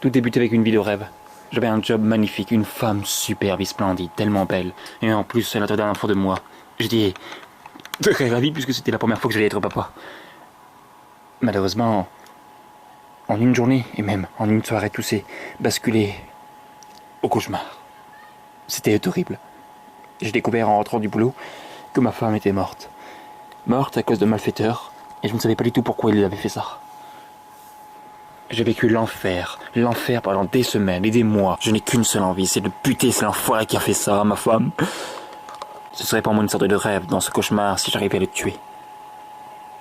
Tout débutait avec une vie de rêve. J'avais un job magnifique, une femme superbe et splendide, tellement belle. Et en plus, elle attendait un enfant de moi. J'étais très ravi puisque c'était la première fois que j'allais être papa. Malheureusement, en une journée et même en une soirée, tout s'est basculé au cauchemar. C'était horrible. J'ai découvert en rentrant du boulot que ma femme était morte. Morte à cause de malfaiteurs, et je ne savais pas du tout pourquoi il avait fait ça. J'ai vécu l'enfer pendant des semaines et des mois. Je n'ai qu'une seule envie, c'est de buter cet enfoiré qui a fait ça à ma femme. Ce serait pour moi une sorte de rêve dans ce cauchemar si j'arrivais à le tuer.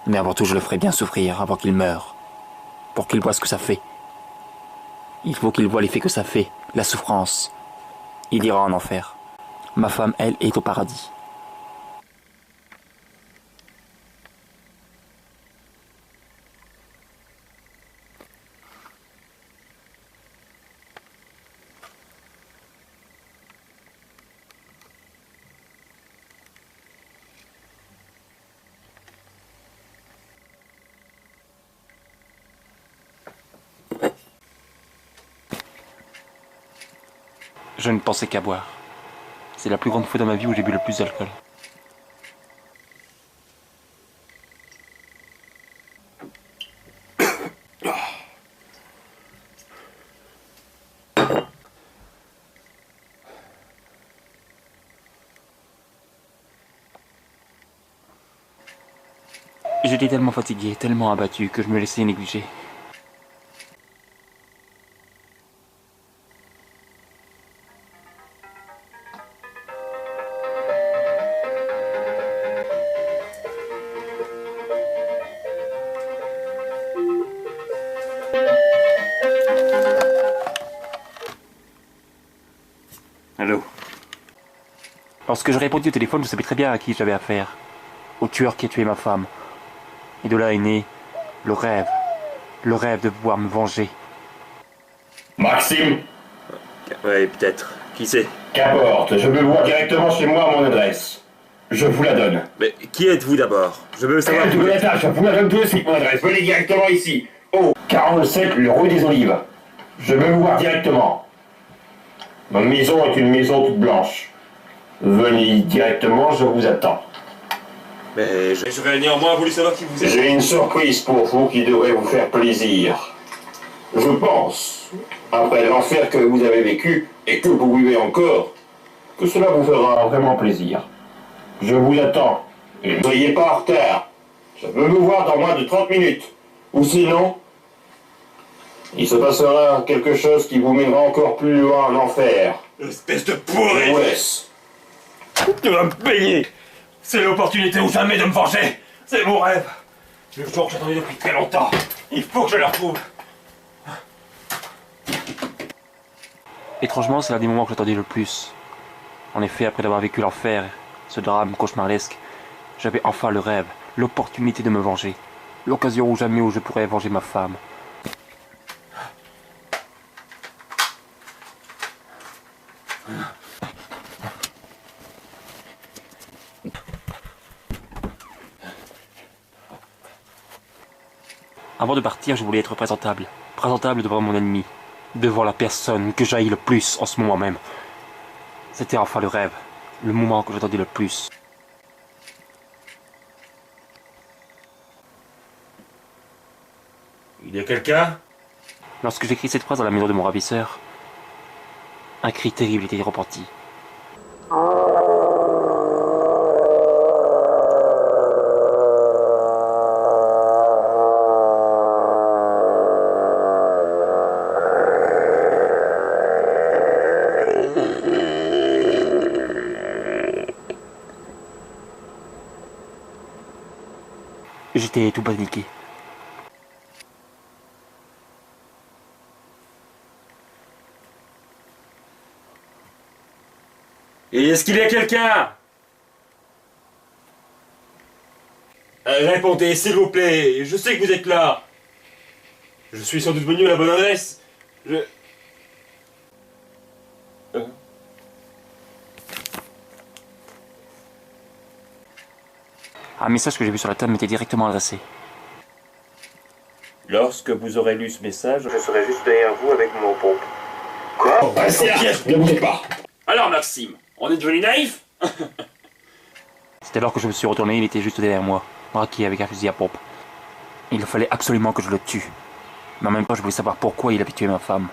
Mais avant tout, je le ferais bien souffrir avant qu'il meure. Pour qu'il voie ce que ça fait. Il faut qu'il voie l'effet que ça fait, la souffrance. Il ira en enfer. Ma femme, elle, est au paradis. Je ne pensais qu'à boire. C'est la plus grande fois dans ma vie où j'ai bu le plus d'alcool. J'étais tellement fatigué, tellement abattu que je me laissais négliger. Allô? Lorsque je répondis au téléphone, je savais très bien à qui j'avais affaire. Au tueur qui a tué ma femme. Et de là est né le rêve. Le rêve de pouvoir me venger. Maxime, Ouais, peut-être. Qui c'est? qu'importe, je veux voir directement chez moi à mon adresse. Je vous la donne. Mais qui êtes-vous d'abord? Je veux savoir Je qui vous vous la êtes. tâche, je vous la donne tout de suite, mon adresse. Venez directement ici. Au 47, le rue des Olives. Je veux vous voir directement. Ma maison est une maison toute blanche. Venez directement, je vous attends. Mais j'aurais néanmoins voulu savoir qui vous êtes. J'ai une surprise pour vous qui devrait vous faire plaisir. Je pense, après l'enfer que vous avez vécu et que vous vivez encore, que cela vous fera vraiment plaisir. Je vous attends. Et ne soyez pas en retard. Je veux vous voir dans moins de 30 minutes. Ou sinon, il se passera quelque chose qui vous mènera encore plus loin en enfer. Espèce de pourri! Ouais. Tu vas me payer! C'est l'opportunité ou jamais de me venger! C'est mon rêve! Le jour que j'attendais depuis très longtemps! Il faut que je le retrouve! Étrangement, c'est l'un des moments que j'attendais le plus. En effet, après d'avoir vécu l'enfer, ce drame cauchemardesque, j'avais enfin le rêve, l'opportunité de me venger. L'occasion ou jamais où je pourrais venger ma femme. Avant de partir, je voulais être présentable. Présentable devant mon ennemi. Devant la personne que j'haïs le plus en ce moment même. C'était enfin le rêve. Le moment que j'attendais le plus. Il y a quelqu'un? Lorsque j'écris cette phrase dans la maison de mon ravisseur, un cri terrible était repenti. J'étais tout paniqué. Et est-ce qu'il y a quelqu'un? Répondez, s'il vous plaît. Je sais que vous êtes là. Je suis sans doute venu à la bonne adresse. Un message que j'ai vu sur la table m'était directement adressé. Lorsque vous aurez lu ce message, je serai juste derrière vous avec mon pompe. Quoi? Restez là, ne bougez pas. Alors Maxime, on est devenu naïf? C'est alors que je me suis retourné, il était juste derrière moi, braqué avec un fusil à pompe. Il fallait absolument que je le tue. Mais en même temps, je voulais savoir pourquoi il avait tué ma femme.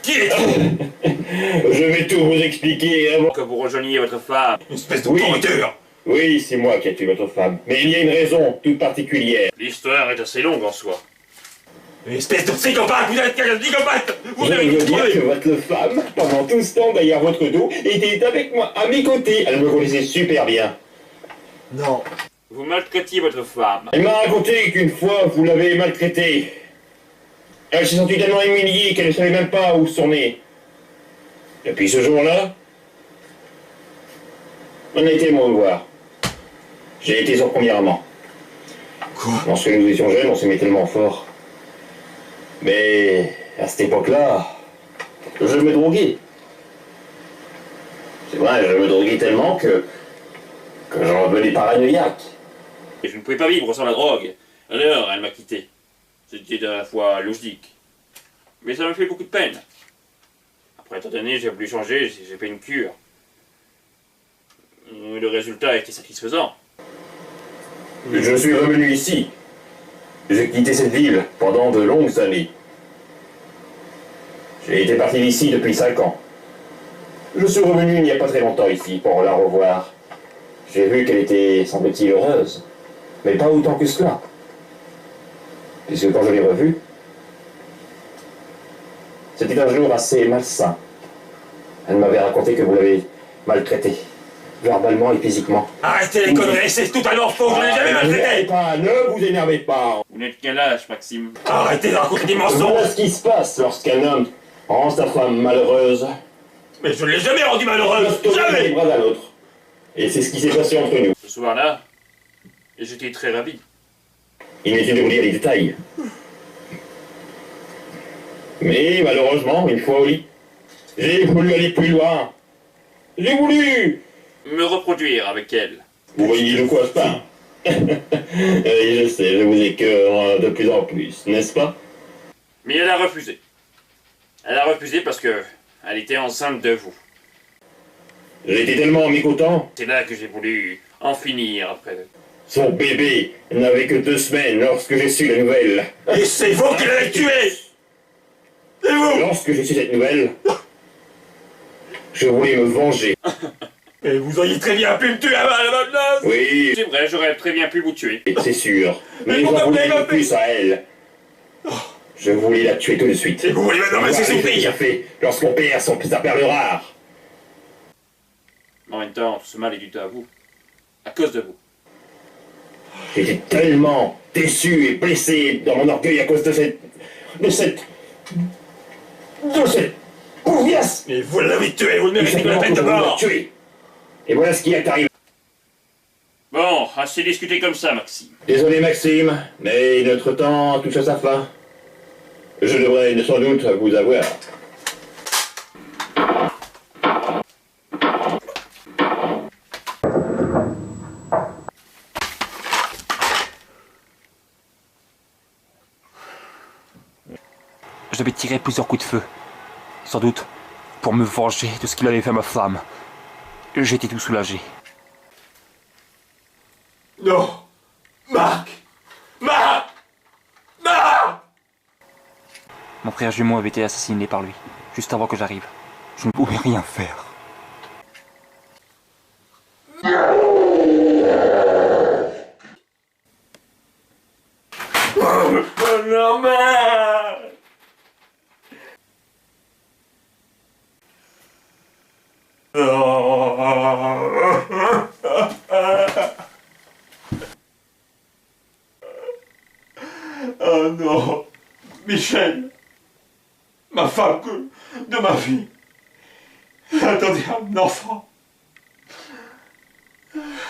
Qui est-il? Je vais tout vous expliquer avant Que vous rejoigniez votre femme. Une espèce de Oui. pourriture. Oui, c'est moi qui ai tué votre femme. Mais il y a une raison toute particulière. L'histoire est assez longue en soi. Une espèce de psychopathe, vous êtes un psychopathe. Vous Je avez veux tout dire trouvé. que votre femme, pendant tout ce temps derrière votre dos, était avec moi, à mes côtés. Elle me connaissait super bien. Non. Vous maltraitiez votre femme. Elle m'a raconté qu'une fois, vous l'avez maltraitée. Elle s'est sentie tellement humiliée qu'elle ne savait même pas où s'en est. Depuis ce jour-là, on a été me voir. J'ai été son premier amant. Quoi? Lorsque nous étions jeunes, on s'aimait tellement fort. Mais à cette époque-là, je me droguais. C'est vrai, je me droguais tellement que j'en devenais paranoïaque. Et je ne pouvais pas vivre sans la drogue. Alors, elle m'a quitté. C'était à la fois logique. Mais ça m'a fait beaucoup de peine. Après tant d'années, j'ai voulu changer, j'ai fait une cure. Le résultat a été satisfaisant. Je suis revenu ici. J'ai quitté cette ville pendant de longues années. J'ai été parti d'ici depuis 5 ans. Je suis revenu il n'y a pas très longtemps ici pour la revoir. J'ai vu qu'elle était, semble-t-il, heureuse. Mais pas autant que cela. Puisque quand je l'ai revue, c'était un jour assez malsain. Elle m'avait raconté que vous l'avez maltraitée, verbalement et physiquement. Arrêtez les conneries, c'est totalement faux, je ne l'ai jamais maltraité. Ne vous énervez pas. Vous n'êtes qu'un lâche, Maxime. Arrêtez de raconter des mensonges. Voilà ce qui se passe lorsqu'un homme rend sa femme malheureuse. Mais je ne l'ai jamais rendu malheureuse, jamais. Des bras à l'autre. Et c'est ce qui s'est passé entre nous. Ce soir-là, j'étais très ravi. Inutile de vous dire les détails. Mais malheureusement, une fois au lit, j'ai voulu aller plus loin. J'ai voulu... Me reproduire avec elle. Vous voyez de quoi je parle. Oui, je sais, je vous écœure de plus en plus, n'est-ce pas? Mais elle a refusé. Elle a refusé parce que elle était enceinte de vous. J'étais tellement mécontent. C'est là que j'ai voulu en finir après. Son bébé n'avait que 2 semaines lorsque j'ai su la nouvelle. Et c'est vous qui l'avez tué. C'est vous. Lorsque j'ai su cette nouvelle, je voulais me venger. Mais vous auriez très bien pu me tuer à ma place. Oui, C'est vrai, j'aurais très bien pu vous tuer. c'est sûr. Mais Mais pourquoi j'en vous l'avez voulais pas fait? plus à elle. Je voulais la tuer tout de suite. Et vous voulez maintenant me laisser Voilà ce que souffrir. j'ai fait lorsqu'on perd sa perle rare. En même temps, tout ce mal est dû à vous. À cause de vous. J'étais tellement déçu et blessé dans mon orgueil à cause de cette pourriasse. Mais vous l'avez tué, vous le Tout méritez que la simplement peine que de je voulais la mort. tuer. Et voilà ce qui est arrivé. Bon, assez discuté comme ça, Maxime. Désolé Maxime, mais notre temps touche à sa fin. Je devrais sans doute vous avoir. Je devais tirer plusieurs coups de feu. Sans doute pour me venger de ce qu'il avait fait à ma femme. J'étais tout soulagé. Non. Marc. Marc. Marc. Mon frère jumeau avait été assassiné par lui, juste avant que j'arrive. Je ne pouvais rien faire. Non, Marc. Oh non, Michel, ma femme de ma vie. Attendez un enfant.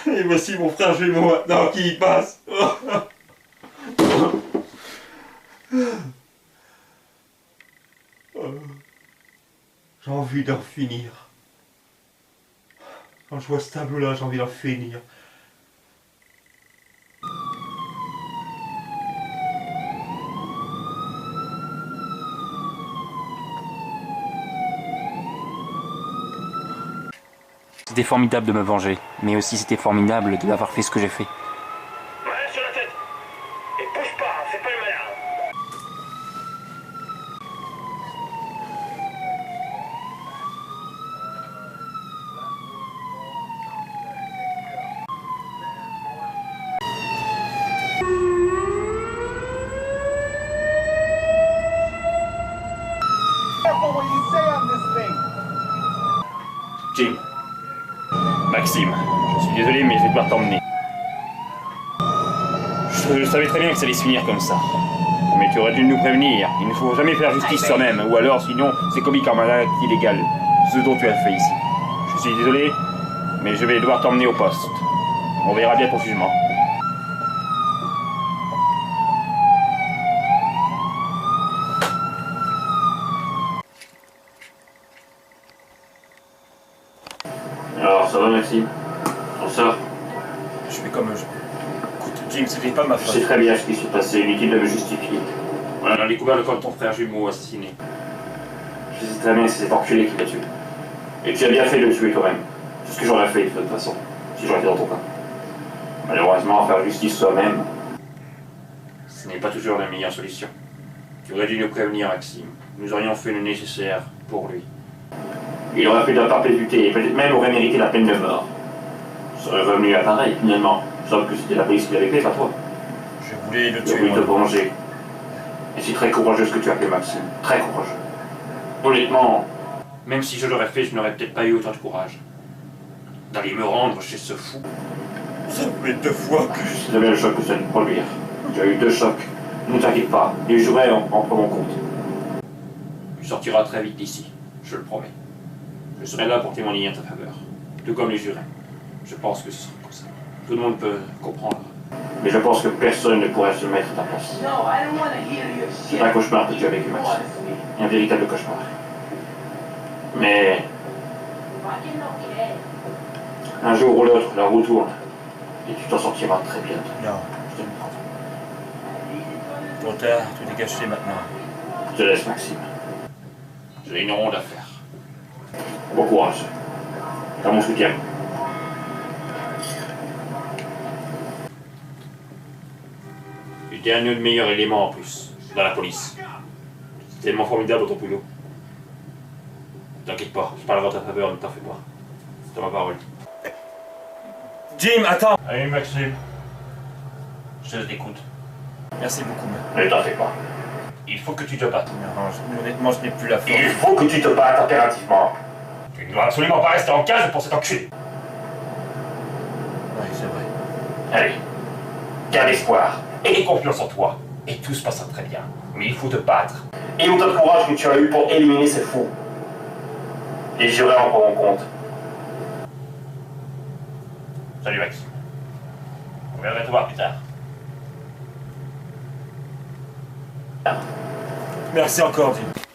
Et voici mon frère jumeau maintenant qui y passe. J'ai envie d'en finir. Quand je vois ce tableau-là, j'ai envie d'en finir. C'était formidable de me venger, mais aussi c'était formidable d'avoir fait ce que j'ai fait. Main sur la tête. Et bouge pas, fais pas le malin. Jim. Maxime, je suis désolé, mais je vais devoir t'emmener. Je savais très bien que ça allait se finir comme ça. Mais tu aurais dû nous prévenir. Il ne faut jamais faire justice soi-même, ou alors sinon c'est commis comme un acte illégal. Ce dont tu as fait ici. Je suis désolé, mais je vais devoir t'emmener au poste. On verra bien ton jugement. Alors, ça va, Maxime? On sort? Je fais comme je... Écoute, Jim, c'était pas ma Je faute. sais très bien ce qui s'est passé, inutile de me justifier. On a découvert le corps de ton frère jumeau assassiné. Je sais très bien que c'est cet enculé qui l'a tué. Et tu as bien fait de le tuer toi-même. C'est ce que j'aurais fait de toute façon, si j'aurais été dans ton cas. Malheureusement, faire justice soi-même, ce n'est pas toujours la meilleure solution. Tu aurais dû nous prévenir, Maxime. Nous aurions fait le nécessaire pour lui. Il aurait fait de la perpétuité et peut-être même aurait mérité la peine de mort. Il serait revenu à pareil, finalement. Sauf que c'était la police qui l'avait fait, pas toi. Je voulais le Tu as voulu te tuer. venger. Et c'est très courageux ce que tu as fait, Maxime. Très courageux. Honnêtement, même si je l'aurais fait, je n'aurais peut-être pas eu autant de courage. D'aller me rendre chez ce fou. Ça fait 2 fois que Je savais le choc que ça allait produire. Tu as eu 2 chocs. Ne t'inquiète pas, les jurés en prendront compte. Tu sortiras très vite d'ici, je le promets. Je serai là pour témoigner en ta faveur. Tout comme les jurés. Je pense que ce sera comme ça. Tout le monde peut comprendre. Mais je pense que personne ne pourrait se mettre à ta place. C'est un cauchemar que tu as vécu, Maxime. Un véritable cauchemar. Mais un jour ou l'autre, la roue tourne. Et tu t'en sortiras très bientôt. Non, Je te le promets. trop tard, tout est gâché maintenant. Je te laisse, Maxime. J'ai une ronde à faire. Bon courage. T'as mon soutien. Tu étais un de nos meilleurs éléments en plus, dans la police. C'est tellement formidable dans ton boulot. T'inquiète pas, je parlerai en ta faveur, ne t'en fais pas. C'est ma parole. Jim, attends. Allez, Maxime. Je t'écoute. Merci beaucoup, mais... Ne t'en fais pas. Il faut que tu te battes. Non, honnêtement, je n'ai plus la force. Il faut que tu te battes impérativement. Tu ne dois absolument pas rester en cage pour cet enculé. Oui, c'est vrai. Allez, garde espoir et confiance en toi. Et tout se passera très bien. Mais il faut te battre. Et autant de courage que tu as eu pour éliminer ces fous. Les jurés en prendront compte. Salut Max. On viendra te voir plus tard. Merci encore, Jim.